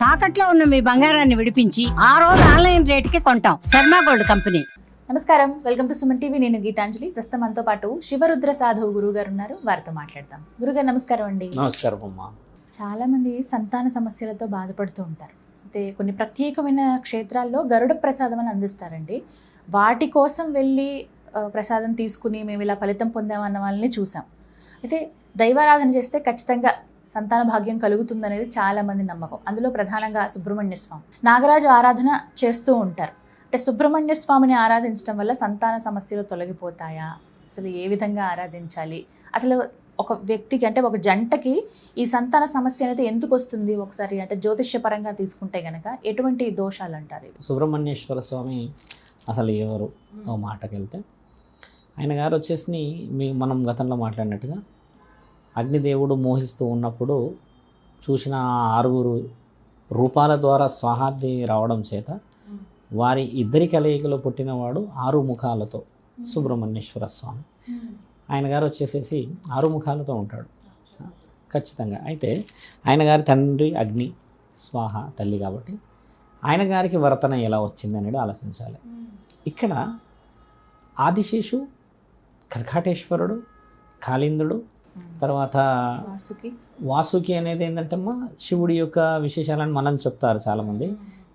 తాకట్లో ఉన్న మీ బంగారాన్ని విడిపించి ఆ రోజు ఆన్లైన్ రేటుకి కొంటాం. Sharma gold company. నమస్కారం, వెల్కమ్ టు సుమన్ టీవీ. నేను గీతాంజలి. ప్రస్తుతం మనతో పాటు శివరుద్ర సాధువు గురువు గారు ఉన్నారు. వారితో మాట్లాడతాం. గురుగారు నమస్కారం అండి. నమస్కారం అమ్మా. చాలా మంది సంతాన సమస్యలతో బాధపడుతూ ఉంటారు. అయితే కొన్ని ప్రత్యేకమైన క్షేత్రాల్లో గరుడ ప్రసాదం అని అందిస్తారండి. వాటి కోసం వెళ్ళి ప్రసాదం తీసుకుని మేము ఇలా ఫలితం పొందామన్న వాళ్ళని చూసాం. అయితే దైవారాధన చేస్తే ఖచ్చితంగా సంతాన భాగ్యం కలుగుతుందనేది చాలా మంది నమ్మకం. అందులో ప్రధానంగా సుబ్రహ్మణ్య స్వామి, నాగరాజు ఆరాధన చేస్తూ ఉంటారు. అంటే సుబ్రహ్మణ్య స్వామిని ఆరాధించడం వల్ల సంతాన సమస్యలు తొలగిపోతాయా? అసలు ఏ విధంగా ఆరాధించాలి? అసలు ఒక వ్యక్తికి అంటే ఒక జంటకి ఈ సంతాన సమస్య అనేది ఎందుకు వస్తుంది? ఒకసారి అంటే జ్యోతిష్య పరంగా తీసుకుంటే గనక ఎటువంటి దోషాలు అంటారు? సుబ్రహ్మణ్యేశ్వర స్వామి అసలు ఎవరు? ఓ మాటకి వెళ్తే ఆయన గారు వచ్చేసి మనం గతంలో మాట్లాడినట్టుగా అగ్నిదేవుడు మోహిస్తూ ఉన్నప్పుడు చూసిన 6 రూపాల ద్వారా స్వాహాద్ది రావడం చేత వారి ఇద్దరి కలయికలో పుట్టినవాడు 6 ముఖాలతో సుబ్రహ్మణ్యేశ్వర స్వామి. ఆయన గారు వచ్చేసేసి 6 ముఖాలతో ఉంటాడు ఖచ్చితంగా. అయితే ఆయన గారి తండ్రి అగ్ని, స్వాహ తల్లి కాబట్టి ఆయన గారికి వర్తన ఎలా వచ్చింది అనేది ఆలోచించాలి. ఇక్కడ ఆదిశేషు, కర్కాటేశ్వరుడు, కాళిందుడు, తర్వాత వాసుకి అనేది ఏంటంటే అమ్మా శివుడి యొక్క విశేషాలను మనం చెప్తారు చాలామంది.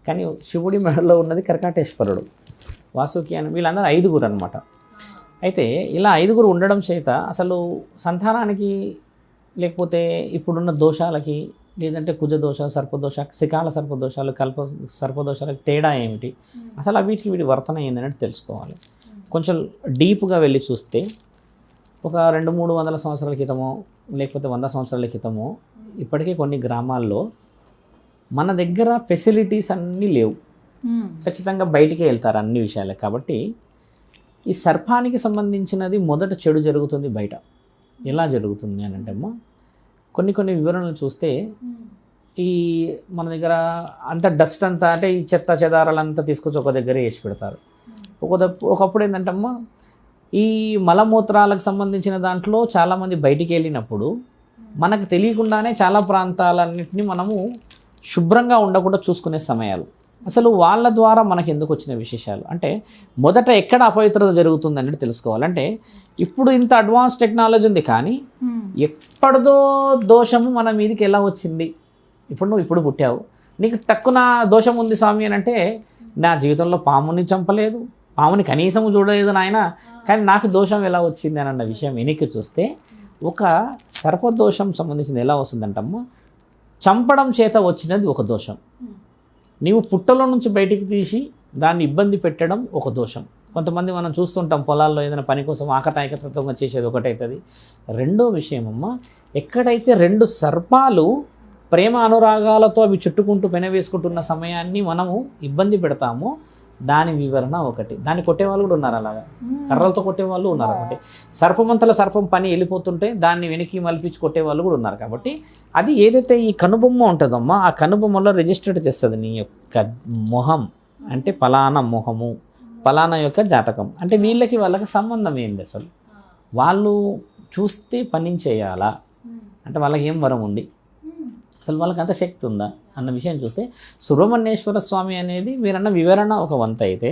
కానీ శివుడి మెడలో ఉన్నది కర్కాటేశ్వరుడు, వాసుకి అని వీళ్ళందరూ 5 అనమాట. అయితే ఇలా 5 ఉండడం చేత అసలు సంతానానికి లేకపోతే ఇప్పుడున్న దోషాలకి లేదంటే కుజదోష, సర్పదోష, శిఖాల సర్పదోషాలు, కల్ప సర్పదోషాలకు తేడా ఏమిటి, అసలు వీటికి వీడి వర్తన ఏందనేది తెలుసుకోవాలి. కొంచెం డీప్గా వెళ్ళి చూస్తే ఒక 200-300 సంవత్సరాల క్రితమో లేకపోతే 100 సంవత్సరాల క్రితమో ఇప్పటికే కొన్ని గ్రామాల్లో మన దగ్గర ఫెసిలిటీస్ అన్నీ లేవు. ఖచ్చితంగా బయటికే వెళ్తారు అన్ని విషయాలే. కాబట్టి ఈ సర్పానికి సంబంధించినది మొదట చెడు జరుగుతుంది బయట. ఎలా జరుగుతుంది అని అంటే అమ్మా కొన్ని వివరణలు చూస్తే ఈ మన దగ్గర అంత డస్ట్ అంతా అంటే ఈ చెత్త చెదారాలంతా తీసుకొచ్చి ఒక దగ్గర వేసి పెడతారు. ఒకప్పుడు ఏంటంటే అమ్మా ఈ మలమూత్రాలకు సంబంధించిన దాంట్లో చాలామంది బయటికి వెళ్ళినప్పుడు మనకు తెలియకుండానే చాలా ప్రాంతాలన్నింటినీ మనము శుభ్రంగా ఉండకుండా చూసుకునే సమయాలు. అసలు వాళ్ళ ద్వారా మనకు ఎందుకు వచ్చిన విశేషాలు అంటే మొదట ఎక్కడ అపవిత్రత జరుగుతుంది అనేది తెలుసుకోవాలంటే ఇప్పుడు ఇంత అడ్వాన్స్ టెక్నాలజీ ఉంది కానీ ఎప్పటిదో దోషము మన మీదకి ఎలా వచ్చింది? ఇప్పుడు నువ్వు ఇప్పుడు పుట్టావు, నీకు తక్కువ దోషం ఉంది స్వామి అని అంటే నా జీవితంలో పాముని చంపలేదు, పాముని కనీసం చూడలేదు నాయన, కానీ నాకు దోషం ఎలా వచ్చింది అని అన్న విషయం వెనక్కి చూస్తే ఒక సర్పదోషం సంబంధించింది ఎలా వస్తుందంటమ్మా చంపడం చేత వచ్చినది ఒక దోషం. నీవు పుట్టలో నుంచి బయటికి తీసి దాన్ని ఇబ్బంది పెట్టడం ఒక దోషం. కొంతమంది మనం చూస్తుంటాం పొలాల్లో ఏదైనా పని కోసం ఆకతాయికతత్వంగా చేసేది ఒకటవుతుంది. రెండో విషయం అమ్మ, ఎక్కడైతే 2 సర్పాలు ప్రేమ అనురాగాలతో అవి చుట్టుకుంటూ పెనవేసుకుంటున్న సమయాన్ని మనము ఇబ్బంది పెడతామో దాని వివరణ ఒకటి. దాన్ని కొట్టేవాళ్ళు కూడా ఉన్నారు, అలాగా కర్రలతో కొట్టేవాళ్ళు ఉన్నారు. కాబట్టి సర్పమంతల సర్పం పని వెళ్ళిపోతుంటే దాన్ని వెనక్కి మలిపించి కొట్టేవాళ్ళు కూడా ఉన్నారు. కాబట్టి అది ఏదైతే ఈ కనుబొమ్మ ఉంటుందమ్మా ఆ కనుబొమ్మలో రిజిస్టర్డ్ చేస్తుంది నీ యొక్క మొహం అంటే ఫలానా మొహము, ఫలానా యొక్క జాతకం అంటే వాళ్ళకి సంబంధం ఏంది, అసలు వాళ్ళు చూస్తే పని చేయాలా అంటే వాళ్ళకి ఏం వరం ఉంది, అసలు వాళ్ళకి అంత శక్తి ఉందా అన్న విషయం చూస్తే సుబ్రహ్మణ్యేశ్వర స్వామి అనేది మీరన్న వివరణ ఒక వంత అయితే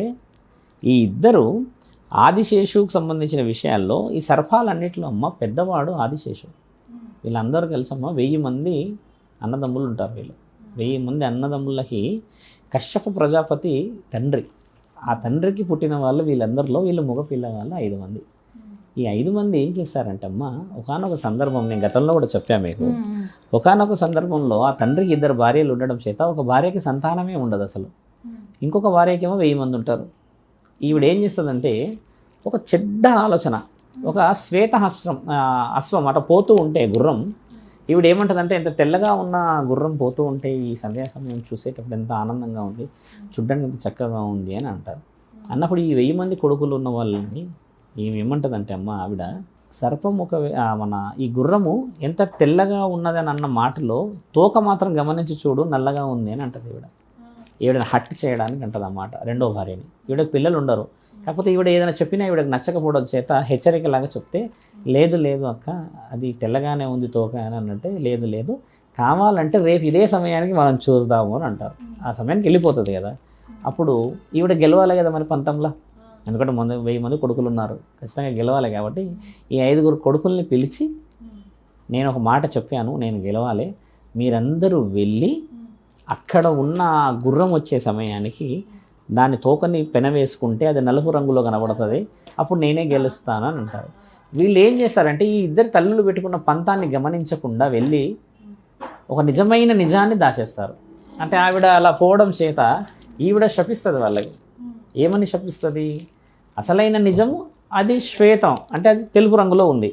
ఈ ఇద్దరు ఆదిశేషుకు సంబంధించిన విషయాల్లో ఈ సర్పాలన్నింటిలో అమ్మ పెద్దవాడు ఆదిశేషు. వీళ్ళందరూ కలిసమ్మ 1000 మంది అన్నదమ్ములు ఉంటారు. వీళ్ళు 1000 మంది అన్నదమ్ములకి కశ్యప ప్రజాపతి తండ్రి, ఆ తండ్రికి పుట్టిన వాళ్ళు వీళ్ళందరిలో వీళ్ళు మగ పిల్లవాళ్ళు 5 మంది. ఈ 5 మంది ఏం చేశారంటే అమ్మ ఒకానొక సందర్భం, నేను గతంలో కూడా చెప్పాను మీకు, ఒకానొక సందర్భంలో ఆ తండ్రికి 2 భార్యలు ఉండడం చేత ఒక భార్యకి సంతానమే ఉండదు అసలు, ఇంకొక భార్యకేమో 1000 మంది ఉంటారు. ఈవిడ ఏం చేస్తుందంటే ఒక చెడ్డ ఆలోచన, ఒక అశ్వం అట పోతూ ఉంటే గుర్రం, ఈవిడ ఏమంటుందంటే ఎంత తెల్లగా ఉన్న గుర్రం పోతూ ఉంటే ఈ సంధ్యా సమయం చూసేటప్పుడు ఎంత ఆనందంగా ఉంది, చూడ్డానికి ఎంత చక్కగా ఉంది అని అంటారు. అన్నప్పుడు ఈ 1000 మంది కొడుకులు ఉన్న వాళ్ళని ఏమంటుందంటే అమ్మ ఆవిడ సర్పం మన ఈ గుర్రము ఎంత తెల్లగా ఉన్నదని అన్న మాటలో తోక మాత్రం గమనించి చూడు నల్లగా ఉంది అని అంటది ఈవిడని హట్ చేయడానికి అంటది అన్నమాట రెండో భార్యని. ఈవిడకి పిల్లలు ఉండరు, కాకపోతే ఈవిడ ఏదైనా చెప్పినా ఈవిడకి నచ్చకపోవడం చేత హెచ్చరికలాగా చెప్తే లేదు లేదు అక్క అది తెల్లగానే ఉంది తోక అని అన్నట్టే లేదు కావాలంటే రేపు ఇదే సమయానికి మనం చూద్దాము అని అంటారు. ఆ సమయానికి వెళ్ళిపోతుంది కదా. అప్పుడు ఈవిడ గెలవాలి కదా మరి పంతంలో, ఎందుకంటే 1000 మంది కొడుకులు ఉన్నారు, ఖచ్చితంగా గెలవాలి. కాబట్టి ఈ 5 కొడుకుల్ని పిలిచి నేను ఒక మాట చెప్పాను, నేను గెలవాలి, మీరందరూ వెళ్ళి అక్కడ ఉన్న గుర్రం వచ్చే సమయానికి దాని తోకని పెనవేసుకుంటే అది నలుపు రంగులో కనబడుతుంది, అప్పుడు నేనే గెలుస్తాను అని అంటారు. వీళ్ళు ఏం చేస్తారంటే ఈ ఇద్దరు తల్లులు పెట్టుకున్న పంతాన్ని గమనించకుండా వెళ్ళి ఒక నిజమైన నిజాన్ని దాచేస్తారు. అంటే ఆవిడ అలా పోవడం చేత ఈవిడ శపిస్తుంది వాళ్ళకి. ఏమని శపిస్తుంది? అసలైన నిజము అది శ్వేతం, అంటే అది తెలుపు రంగులో ఉంది,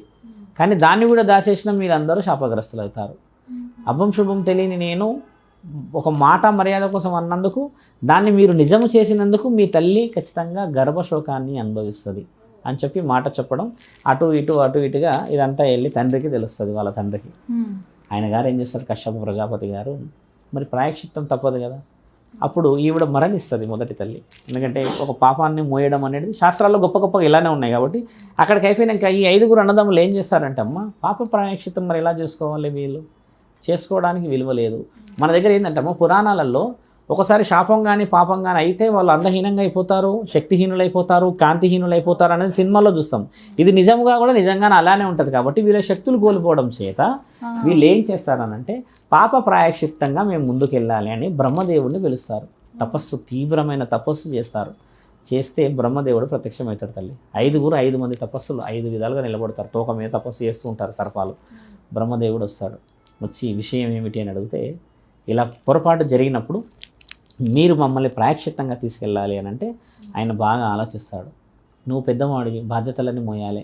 కానీ దాన్ని కూడా దాచేసిన మీరందరూ శాపగ్రస్తులు అవుతారు. అభం శుభం తెలియని నేను ఒక మాట మర్యాద కోసం అన్నందుకు, దాన్ని మీరు నిజము చేసినందుకు మీ తల్లి ఖచ్చితంగా గర్భశోకాన్ని అనుభవిస్తుంది అని చెప్పి మాట చెప్పడం. అటు ఇటుగా ఇదంతా వెళ్ళి తండ్రికి తెలుస్తుంది, వాళ్ళ తండ్రికి. ఆయన గారు ఏం చేస్తారు, కశ్యప ప్రజాపతి గారు, మరి ప్రాయశ్చిత్తం తప్పదు కదా. అప్పుడు ఈవిడ మరణిస్తుంది మొదటి తల్లి. ఎందుకంటే ఒక పాపాన్ని మోయడం అనేది శాస్త్రాల్లో గొప్పగా ఇలానే ఉన్నాయి కాబట్టి అక్కడికి అయిపోయినాక ఈ 5 అన్నదమ్ములు ఏం చేస్తారంటే, అమ్మ పాప ప్రాయశ్చిత్తం మరి ఎలా చేసుకోవాలి, వీళ్ళు చేసుకోవడానికి విలువ లేదు. మన దగ్గర ఏంటంటే అమ్మ, పురాణాలలో ఒకసారి శాపం కానీ పాపం కానీ అయితే వాళ్ళు అందహీనంగా అయిపోతారు, శక్తిహీనులు అయిపోతారు, కాంతిహీనులు అయిపోతారు అనేది సినిమాల్లో చూస్తాం. ఇది నిజంగా కూడా నిజంగానే అలానే ఉంటుంది. కాబట్టి వీళ్ళ శక్తులు కోల్పోవడం చేత వీళ్ళు ఏం చేస్తారనంటే పాప ప్రాయశ్చిత్తంగా మేము ముందుకు వెళ్ళాలి అని బ్రహ్మదేవుడిని పిలుస్తారు. తపస్సు, తీవ్రమైన తపస్సు చేస్తారు. చేస్తే బ్రహ్మదేవుడు ప్రత్యక్షమవుతాడు తల్లి. 5 మంది తపస్సులు 5 విధాలుగా నిలబడతారు. తోక మీద తపస్సు చేస్తూ ఉంటారు సర్పాలు. బ్రహ్మదేవుడు వస్తాడు. వచ్చి విషయం ఏమిటి అని అడిగితే, ఇలా పొరపాటు జరిగినప్పుడు మీరు మమ్మల్ని ప్రాయశ్చిత్తంగా తీసుకెళ్ళాలి అని అంటే ఆయన బాగా ఆలోచిస్తాడు. నువ్వు పెద్దవాడివి, బాధ్యతలన్నీ మోయాలి,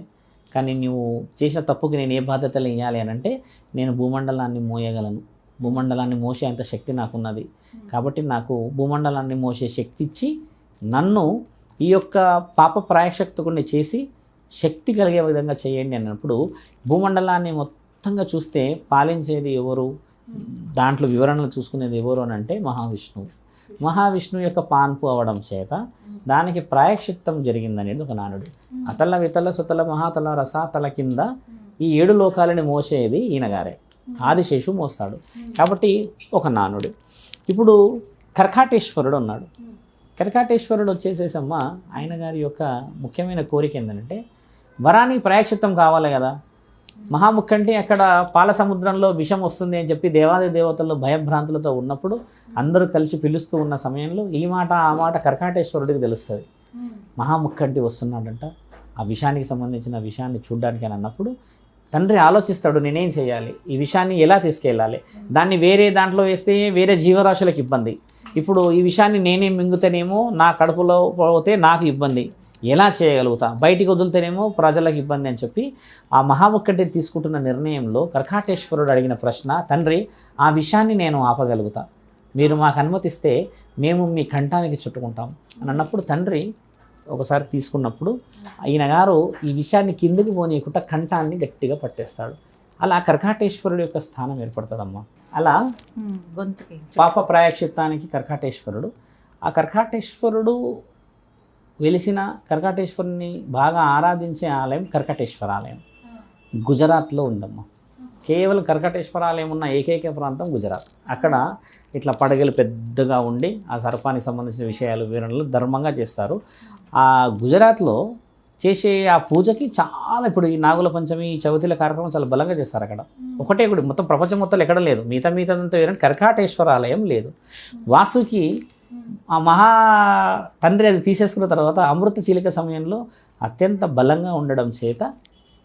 కానీ నువ్వు చేసిన తప్పుకి నేను ఏ బాధ్యతలు ఇవ్వాలి అని అంటే నేను భూమండలాన్ని మోయగలను, భూమండలాన్ని మోసే అంత శక్తి నాకున్నది, కాబట్టి నాకు భూమండలాన్ని మోసే శక్తి ఇచ్చి నన్ను ఈ యొక్క పాప ప్రాయశ్చిత్తుకుని చేసి శక్తి కలిగే విధంగా చేయండి అన్నప్పుడు, భూమండలాన్ని మొత్తంగా చూస్తే పాలించేది ఎవరు, దాంట్లో వివరణలు చూసుకునేది ఎవరు అని అంటే మహావిష్ణువు యొక్క పాన్పు అవడం చేత దానికి ప్రాయశ్చిత్తం జరిగిందనేది ఒక నానుడు. అతల వితల సుతల మహాతల రసాతల కింద ఈ 7 లోకాలని మోసేది ఈయనగారే, ఆదిశేషు మోస్తాడు. కాబట్టి ఒక నానుడు. ఇప్పుడు కర్కాటేశ్వరుడు ఉన్నాడు. కర్కాటేశ్వరుడు వచ్చేసేసమ్మ ఆయన గారి యొక్క ముఖ్యమైన కోరిక ఏంటంటే, వరానికి ప్రాయశ్చిత్తం కావాలి కదా. మహాముఖంటే అక్కడ పాల సముద్రంలో విషం వస్తుంది అని చెప్పి దేవాది దేవతలు భయభ్రాంతులతో ఉన్నప్పుడు అందరూ కలిసి పిలుస్తూ ఉన్న సమయంలో ఈ మాట ఆ మాట కర్కాటేశ్వరుడికి తెలుస్తుంది. మహాముఖంటి వస్తున్నాడంట, ఆ విషానికి సంబంధించిన విషయాన్ని చూడడానికి అని అన్నప్పుడు తండ్రి ఆలోచిస్తాడు, నేనేం చేయాలి, ఈ విషయాన్ని ఎలా తీసుకెళ్ళాలి, దాన్ని వేరే దాంట్లో వేస్తే వేరే జీవరాశులకు ఇబ్బంది, ఇప్పుడు ఈ విషయాన్ని నేనే మింగుతేనేమో నా కడుపులో పోతే నాకు ఇబ్బంది, ఎలా చేయగలుగుతా, బయటికి వదిలితేనేమో ప్రజలకు ఇబ్బంది అని చెప్పి ఆ మహాముఖంటి తీసుకుంటున్న నిర్ణయంలో కర్కాటేశ్వరుడు అడిగిన ప్రశ్న, తండ్రి ఆ విషయాన్ని నేను ఆపగలుగుతా, మీరు మాకు అనుమతిస్తే మేము మీ కంఠానికి చుట్టుకుంటాం అని అన్నప్పుడు తండ్రి ఒకసారి తీసుకున్నప్పుడు ఈయన గారు ఈ విషయాన్ని కిందకి పోనీయకుండా కంఠాన్ని గట్టిగా పట్టేస్తాడు. అలా కర్కాటేశ్వరుడు యొక్క స్థానం ఏర్పడుతుందమ్మా. అలా గొంతుకి పాప ప్రాయశ్చిత్తానికి కర్కాటేశ్వరుడు. ఆ కర్కాటేశ్వరుడు వెలిసిన కర్కాటేశ్వరుని బాగా ఆరాధించే ఆలయం కర్కాటేశ్వర ఆలయం గుజరాత్లో ఉందమ్మా. కేవలం కర్కాటేశ్వర ఆలయం ఉన్న ఏకైక ప్రాంతం గుజరాత్. అక్కడ ఇట్లా పడగలు పెద్దగా ఉండి ఆ సర్పానికి సంబంధించిన విషయాలు వివరణలు ధర్మంగా చేస్తారు. ఆ గుజరాత్లో చేసే ఆ పూజకి చాలా, ఇప్పుడు ఈ నాగుల పంచమి, ఈ చవితిల కార్యక్రమం చాలా బలంగా చేస్తారు అక్కడ. ఒకటే గుడి, మొత్తం ప్రపంచం మొత్తం ఎక్కడ లేదు, మిగతాదంతా వేరే కర్కాటేశ్వర ఆలయం లేదు. వాసుకి ఆ మహా తండ్రి అది తీసేసుకున్న తర్వాత అమృత చీలిక సమయంలో అత్యంత బలంగా ఉండడం చేత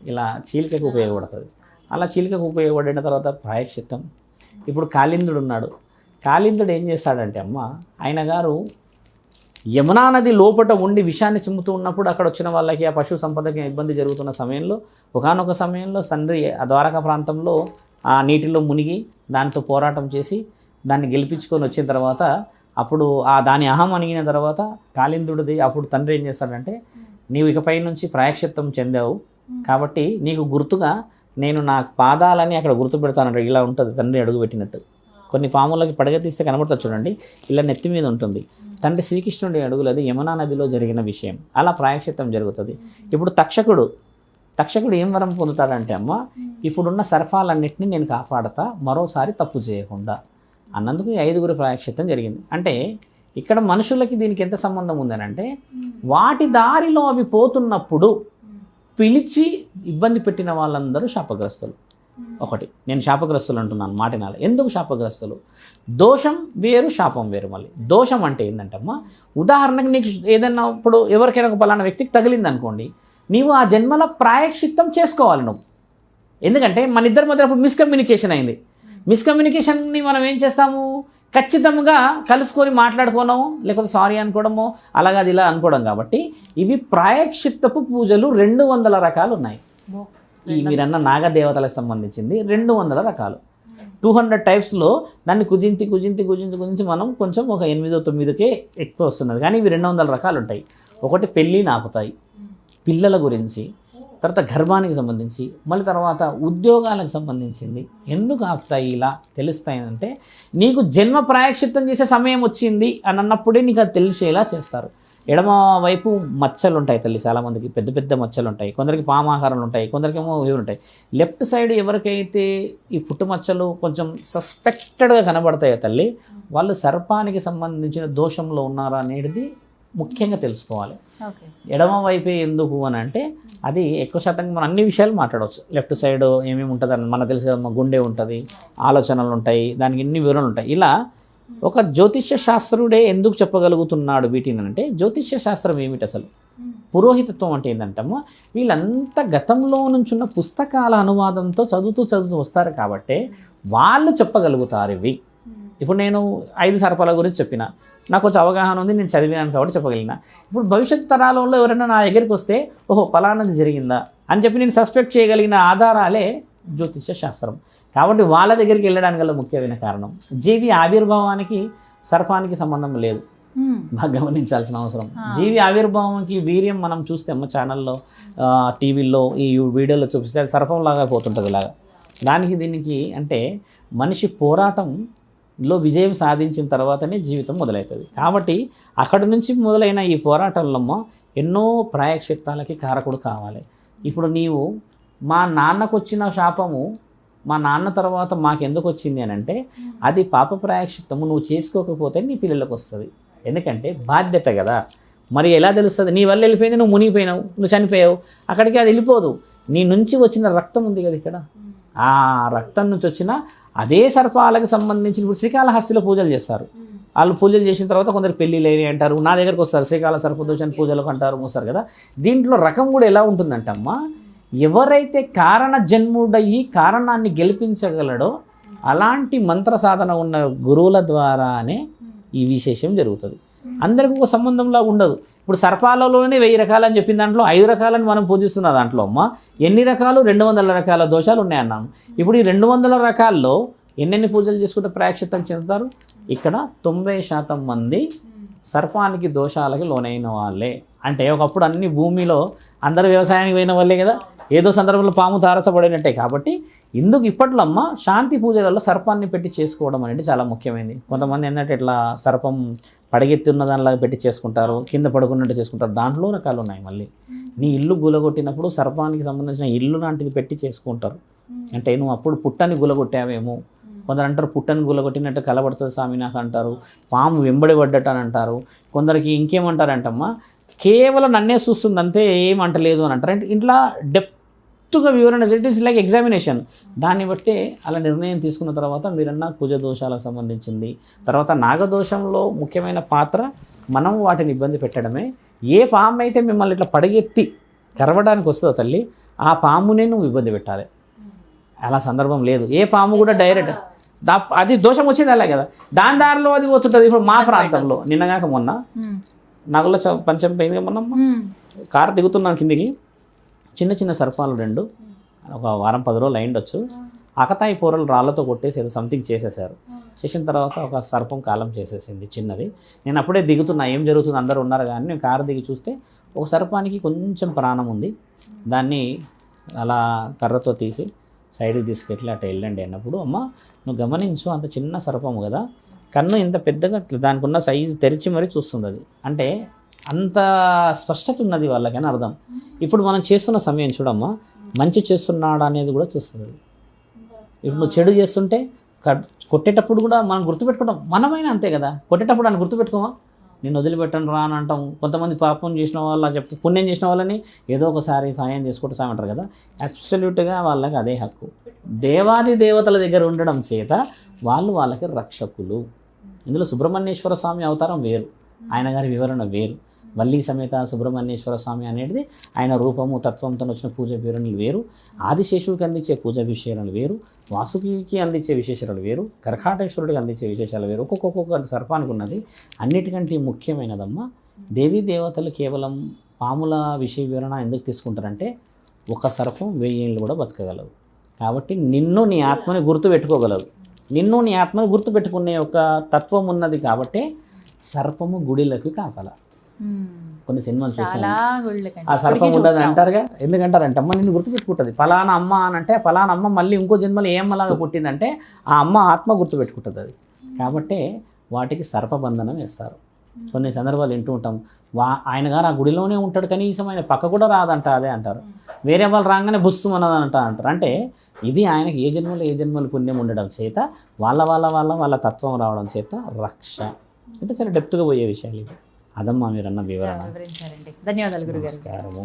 ఇలా చీలికకు ఉపయోగపడుతుంది. అలా చీలికకు ఉపయోగపడిన తర్వాత ప్రాయశ్చిత్తం. ఇప్పుడు కాళిందుడు ఉన్నాడు. కాళిందుడు ఏం చేస్తాడంటే అమ్మ, ఆయన గారు యమునా నది లోపట ఉండి విషాన్ని చిమ్ముతూ ఉన్నప్పుడు అక్కడ వచ్చిన వాళ్ళకి ఆ పశు సంపదకి ఇబ్బంది జరుగుతున్న సమయంలో ఒకానొక సమయంలో తండ్రి ఆ ద్వారకా ప్రాంతంలో ఆ నీటిలో మునిగి దానితో పోరాటం చేసి దాన్ని గెలిపించుకొని వచ్చిన తర్వాత అప్పుడు ఆ దాని అహం అణిగిన తర్వాత కాళిందుడిది అప్పుడు తండ్రి ఏం చేస్తాడంటే, నీవు ఇకపై నుంచి ప్రాయశ్చిత్తం చెందావు కాబట్టి నీకు గుర్తుగా నేను నా పాదాలని అక్కడ గుర్తు పెడతానంట. ఇలా ఉంటుంది తండ్రి అడుగు పెట్టినట్టు. కొన్ని పాములకి పడగ తీస్తే కనబడుతుంది చూడండి, ఇలా నెత్తి మీద ఉంటుంది. తండ్రి శ్రీకృష్ణుడి అడుగులది యమునా నదిలో జరిగిన విషయం. అలా ప్రాయశ్చిత్తం జరుగుతుంది. ఇప్పుడు తక్షకుడు తక్షకుడు ఏం వరం పొందుతాడంటే అమ్మ, ఇప్పుడున్న సర్పాలన్నింటినీ నేను కాపాడతా, మరోసారి తప్పు చేయకుండా అన్నందుకు ఈ 5గురు ప్రాయశ్చిత్తం జరిగింది. అంటే ఇక్కడ మనుషులకి దీనికి ఎంత సంబంధం ఉందనంటే, వాటి దారిలో అవి పోతున్నప్పుడు పిలిచి ఇబ్బంది పెట్టిన వాళ్ళందరూ శాపగ్రస్తులు. ఒకటి, నేను శాపగ్రస్తులు అంటున్నాను మాటినాలి. ఎందుకు శాపగ్రస్తులు? దోషం వేరు, శాపం వేరు. మళ్ళీ దోషం అంటే ఏంటంటమ్మా, ఉదాహరణకు నీకు ఏదన్నా ఇప్పుడు ఎవరికైనా ఒక పలానా వ్యక్తికి తగిలింది అనుకోండి, నీవు ఆ జన్మల ప్రాయశ్చిత్తం చేసుకోవాలి నువ్వు. ఎందుకంటే మన ఇద్దరి మధ్య అప్పుడు మిస్కమ్యూనికేషన్ అయింది. మిస్కమ్యూనికేషన్ని మనం ఏం చేస్తాము, ఖచ్చితంగా కలుసుకొని మాట్లాడుకోవడము, లేకపోతే సారీ అనుకోవడము, అలాగా అది ఇలా అనుకోవడం. కాబట్టి ఇవి ప్రాయశ్చిత్తపు పూజలు 200 రకాలు ఉన్నాయి. ఈ మీరన్న నాగదేవతలకు సంబంధించింది 200 రకాలు. 200 టైప్స్లో దాన్ని కుజించి మనం కొంచెం ఒక 8-9కే ఎక్కువ వస్తున్నది. కానీ ఇవి 200 రకాలు ఉంటాయి. ఒకటి పెళ్ళి నాపుతాయి, పిల్లల గురించి, తర్వాత గర్భానికి సంబంధించి, మళ్ళీ తర్వాత ఉద్యోగాలకు సంబంధించింది. ఎందుకు ఆపుతాయి ఇలా తెలుస్తాయి అంటే, నీకు జన్మ ప్రాయశ్చిత్తం చేసే సమయం వచ్చింది అని అన్నప్పుడే నీకు అది తెలిసేలా చేస్తారు. ఎడమ వైపు మచ్చలు ఉంటాయి తల్లి, చాలామందికి పెద్ద పెద్ద మచ్చలు ఉంటాయి, కొందరికి పామాహారాలు ఉంటాయి, కొందరికేమో ఇవి ఉంటాయి. లెఫ్ట్ సైడ్ ఎవరికైతే ఈ పుట్టు మచ్చలు కొంచెం సస్పెక్టెడ్గా కనబడతాయో తల్లి, వాళ్ళు సర్పానికి సంబంధించిన దోషంలో ఉన్నారా అనేది ముఖ్యంగా తెలుసుకోవాలి. ఎడమ వైపే ఎందుకు అని అంటే, అది ఎక్కువ శాతంగా మనం అన్ని విషయాలు మాట్లాడవచ్చు. లెఫ్ట్ సైడ్ ఏమేమి ఉంటుంది అని మనకు తెలుసు కదా, గుండె ఉంటుంది, ఆలోచనలు ఉంటాయి, దానికి ఎన్ని వివరణలు ఉంటాయి. ఇలా ఒక జ్యోతిష్య శాస్త్రుడే ఎందుకు చెప్పగలుగుతున్నాడు వీటిని అంటే, జ్యోతిష్య శాస్త్రం ఏమిటి అసలు, పురోహితత్వం అంటే ఏంటంటమ్మా, వీళ్ళంతా గతంలో నుంచున్న పుస్తకాల అనువాదంతో చదువుతూ వస్తారు కాబట్టి వాళ్ళు చెప్పగలుగుతారు ఇవి. ఇప్పుడు నేను 5 సర్పాల గురించి చెప్పిన, నాకు కొంచెం అవగాహన ఉంది, నేను చదివినాను కాబట్టి చెప్పగలిగిన. ఇప్పుడు భవిష్యత్తు తరాలలో ఎవరైనా నా దగ్గరికి వస్తే, ఓహో పలానాది జరిగిందా అని చెప్పి నేను సస్పెక్ట్ చేయగలిగిన ఆధారాలే జ్యోతిష్య శాస్త్రం. కాబట్టి వాళ్ళ దగ్గరికి వెళ్ళడానికి గల ముఖ్యమైన కారణం, జీవి ఆవిర్భావానికి సర్పానికి సంబంధం లేదు, బాగా గమనించాల్సిన అవసరం. జీవి ఆవిర్భావంకి వీర్యం మనం చూస్తే అమ్మ ఛానల్లో, టీవీల్లో, ఈ వీడియోలో చూపిస్తే అది సర్పంలాగా పోతుంటుంది ఇలాగా. దానికి దీనికి అంటే మనిషి పోరాటంలో విజయం సాధించిన తర్వాతనే జీవితం మొదలవుతుంది. కాబట్టి అక్కడి నుంచి మొదలైన ఈ పోరాటంలో ఎన్నో ప్రాయశ్చిత్తాలకి కారకుడు కావాలి. ఇప్పుడు నీవు మా నాన్నకు వచ్చిన శాపము మా నాన్న తర్వాత మాకెందుకు వచ్చింది అని అంటే, అది పాప ప్రాయశ్చిత్తము నువ్వు చేసుకోకపోతే నీ పిల్లలకు వస్తుంది. ఎందుకంటే బాధ్యత కదా. మరి ఎలా తెలుస్తుంది, నీ వల్ల వెళ్ళిపోయింది, నువ్వు మునిగిపోయినావు, నువ్వు చనిపోయావు, అక్కడికి అది వెళ్ళిపోదు. నీ నుంచి వచ్చిన రక్తం ఉంది కదా ఇక్కడ, ఆ రక్తం నుంచి వచ్చిన అదే సర్పాలకు సంబంధించిన, ఇప్పుడు శ్రీకాళహస్తిలో పూజలు చేస్తారు. వాళ్ళు పూజలు చేసిన తర్వాత కొందరు పెళ్ళి లేని అంటారు, నా దగ్గరకు వస్తారు, శ్రీకాళ సర్పదోషాన్ని పూజలకు అంటారు, మోస్తారు కదా. దీంట్లో రకం కూడా ఎలా ఉంటుందంటమ్మా, ఎవరైతే కారణ జన్ముడయ్యి కారణాన్ని గెలిపించగలడో అలాంటి మంత్ర సాధన ఉన్న గురువుల ద్వారానే ఈ విశేషం జరుగుతుంది. అందరికీ ఒక సంబంధంలా ఉండదు. ఇప్పుడు సర్పాలలోనే 1000 రకాలు అని చెప్పిన దాంట్లో 5 రకాలని మనం పూజిస్తున్న దాంట్లో అమ్మ ఎన్ని రకాలు, 200 రకాల దోషాలు ఉన్నాయన్నాము. ఇప్పుడు ఈ 200 రకాల్లో ఎన్నెన్ని పూజలు చేసుకుంటే ప్రాయశ్చిత్తం చెందుతారు? ఇక్కడ 90% మంది సర్పానికి దోషాలకి లోనైన వాళ్ళే. అంటే ఒకప్పుడు అన్ని భూమిలో అందరు వ్యవసాయానికి పోయిన వాళ్ళే కదా, ఏదో సందర్భంలో పాము తారసపడినట్టే. కాబట్టి ఇందుకు ఇప్పట్లో అమ్మ శాంతి పూజలలో సర్పాన్ని పెట్టి చేసుకోవడం అనేది చాలా ముఖ్యమైనది. కొంతమంది ఏంటంటే ఇట్లా సర్పం పడగెత్తున్న దానిలాగా పెట్టి చేసుకుంటారు, కింద పడుకున్నట్టు చేసుకుంటారు, దాంట్లో రకాలు ఉన్నాయి. మళ్ళీ నీ ఇల్లు గులగొట్టినప్పుడు సర్పానికి సంబంధించిన ఇల్లు లాంటిది పెట్టి చేసుకుంటారు. అంటే నువ్వు అప్పుడు పుట్టని గులగొట్టావేమో, కొందరు అంటారు పుట్టని గులగొట్టినట్టు కలబడుతుంది స్వామి నాకు అంటారు, పాము వెంబడి పడ్డట్టు అని అంటారు. కొందరికి ఇంకేమంటారంటమ్మా, కేవలం నన్నే చూస్తుంది అంతే ఏమంటలేదు అని అంటారు. అంటే ఇట్లా డెప్త్గా వివరణ, ఇట్ ఈస్ లైక్ ఎగ్జామినేషన్. దాన్ని బట్టే అలా నిర్ణయం తీసుకున్న తర్వాత మీరన్నా కుజ దోషాలకు సంబంధించింది. తర్వాత నాగదోషంలో ముఖ్యమైన పాత్ర మనం వాటిని ఇబ్బంది పెట్టడమే. ఏ పాము అయితే మిమ్మల్ని ఇట్లా పడగెత్తి కరవడానికి వస్తుందో తల్లి, ఆ పామునే నువ్వు ఇబ్బంది పెట్టాలి. అలా సందర్భం లేదు. ఏ పాము కూడా డైరెక్ట్ అది దోషం వచ్చేది అలా కదా, దాని దారిలో అది పోతుంటుంది. ఇప్పుడు మా ప్రాంతంలో నిన్నగాక మొన్న నగల పంచం పోయింది మొన్న, కారు దిగుతున్నాను కిందికి, చిన్న చిన్న సర్పాలు 2 ఒక వారం 10 రోజులు అయిండొచ్చు, అకతాయి కూరలు రాళ్ళతో కొట్టేసి సంథింగ్ చేసేసారు. చేసిన తర్వాత ఒక సర్పం కాలం చేసేసింది చిన్నది. నేను అప్పుడే దిగుతున్నా, ఏం జరుగుతుంది అందరూ ఉన్నారు కానీ నేను కారు దిగి చూస్తే ఒక సర్పానికి కొంచెం ప్రాణం ఉంది. దాన్ని అలా కర్రతో తీసి సైడ్కి తీసుకెళ్ళి అట్లా వెళ్ళండి అన్నప్పుడు, అమ్మ నువ్వు గమనించు, అంత చిన్న సర్పము కదా, కన్ను ఇంత పెద్దగా దానికి ఉన్న సైజు తెరిచి మరీ చూస్తుంది. అది అంటే అంత స్పష్టత ఉన్నది వాళ్ళకని అర్థం. ఇప్పుడు మనం చేస్తున్న సమయం చూడమ్మా, మంచి చేస్తున్నాడా అనేది కూడా చూస్తుంది. ఇప్పుడు నువ్వు చెడు చేస్తుంటే కొట్టేటప్పుడు కూడా మనం గుర్తుపెట్టుకుంటాం. మనమైనా అంతే కదా, కొట్టేటప్పుడు అని గుర్తుపెట్టుకోమా, నేను వదిలిపెట్టను రా అని అంటాం. కొంతమంది పాపం చేసిన వాళ్ళ చెప్తే పుణ్యం చేసిన వాళ్ళని ఏదో ఒకసారి సాయం చేసుకుంటూ సాయంటారు కదా, అబ్సల్యూట్గా వాళ్ళకి అదే హక్కు. దేవాది దేవతల దగ్గర ఉండడం చేత వాళ్ళకి రక్షకులు. ఇందులో సుబ్రహ్మణ్యేశ్వర స్వామి అవతారం వేరు, ఆయన గారి వివరణ వేరు. వల్లి సమేత సుబ్రహ్మణ్యేశ్వర స్వామి అనేది ఆయన రూపము తత్వంతో వచ్చిన పూజ వివరణలు వేరు, ఆదిశేషుడికి అందించే పూజ విశేషాలు వేరు, వాసుకి అందించే విశేషాలు వేరు, కర్కాటేశ్వరుడికి అందించే విశేషాలు వేరు. ఒక్కొక్క సర్పానికి ఉన్నది. అన్నిటికంటే ముఖ్యమైనదమ్మా, దేవీ దేవతలు కేవలం పాముల విషయ వివరణ ఎందుకు తీసుకుంటారంటే, ఒక సర్పం 1000 ఏళ్ళు కూడా బతకగలదు. కాబట్టి నిన్ను నీ ఆత్మని గుర్తుపెట్టుకోగలదు. నిన్ను నీ ఆత్మని గుర్తుపెట్టుకునే ఒక తత్వం ఉన్నది. కాబట్టి సర్పము గుడిలకు కాపల. కొన్ని సినిమాలు చూసాను, ఆ సర్పం ఉండదు అంటారుగా. ఎందుకంటారంటే అమ్మ నిన్ను గుర్తుపెట్టుకుంటుంది, ఫలానా అమ్మ అని అంటే ఫలానా అమ్మ మళ్ళీ ఇంకో జన్మలో ఏ అమ్మలాగా పుట్టిందంటే ఆ అమ్మ ఆత్మ గుర్తుపెట్టుకుంటుంది అది. కాబట్టి వాటికి సర్పబంధనం వేస్తారు. కొన్ని సందర్భాలు వింటూ ఉంటాం, ఆయన గారు ఆ గుడిలోనే ఉంటాడు, కనీసం ఆయన పక్క కూడా రాదంట, అదే అంటారు. వేరే వాళ్ళు రాగానే బుస్తుమన్నదంట అంటారు. అంటే ఇది ఆయనకి ఏ జన్మలో పుణ్యం ఉండడం చేత వాళ్ళ తత్వం రావడం చేత రక్ష. అంటే చాలా డెప్త్గా పోయే విషయాలు ఇవి. అదమ్మా మీరన్న వివరణ. ధన్యవాదాలు గురుగారు. నమస్కారము.